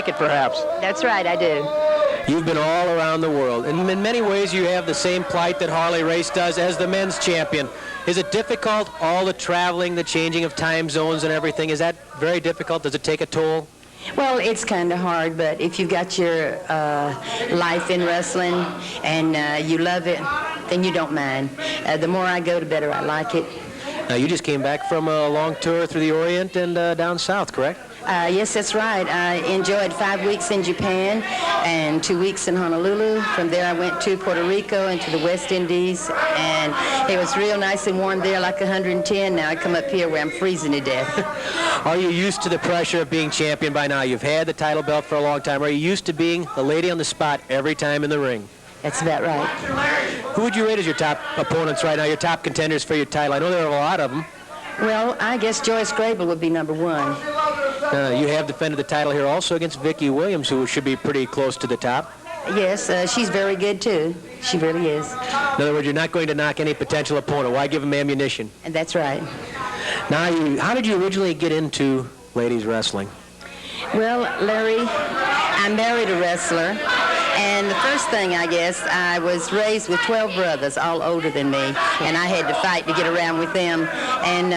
like it, perhaps. That's right, I do. You've been all around the world, and in many ways you have the same plight that Harley Race does as the men's champion. Is it difficult, all the traveling, the changing of time zones and everything? Is that very difficult? Does it take a toll? Well, it's kind of hard, but if you've got your life in wrestling and you love it, then you don't mind. The more I go, the better I like it. Now, you just came back from a long tour through the Orient and down south, correct? Yes, that's right. I enjoyed 5 weeks in Japan and 2 weeks in Honolulu. From there, I went to Puerto Rico and to the West Indies, and it was real nice and warm there, like 110. Now I come up here where I'm freezing to death. Are you used to the pressure of being champion by now? You've had the title belt for a long time. Are you used to being the lady on the spot every time in the ring? That's about right. Who would you rate as your top opponents right now, your top contenders for your title? I know there are a lot of them. Well, I guess Joyce Grable would be number one. You have defended the title here also against Vicki Williams, who should be pretty close to the top. Yes, she's very good, too. She really is. In other words, you're not going to knock any potential opponent. Why give them ammunition? And that's right. Now, how did you originally get into ladies wrestling? Well, Larry, I married a wrestler. And the first thing, I guess, I was raised with 12 brothers, all older than me, and I had to fight to get around with them. And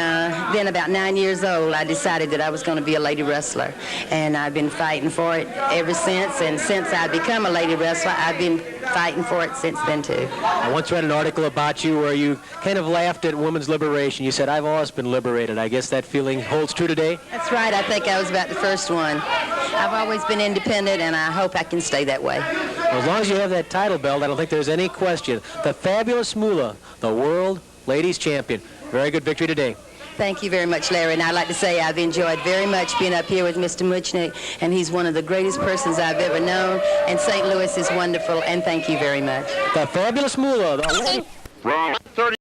then about 9 years old, I decided that I was going to be a lady wrestler. And I've been fighting for it ever since. And since I've become a lady wrestler, I've been fighting for it since then, too. I once read an article about you where you kind of laughed at women's liberation. You said, I've always been liberated. I guess that feeling holds true today? That's right. I think I was about the first one. I've always been independent, and I hope I can stay that way. Well, as long as you have that title belt, I don't think there's any question. The Fabulous Moolah, the World Ladies Champion. Very good victory today. Thank you very much, Larry. And I'd like to say I've enjoyed very much being up here with Mr. Muchnick, and he's one of the greatest persons I've ever known. And St. Louis is wonderful, and thank you very much. The Fabulous Moolah. The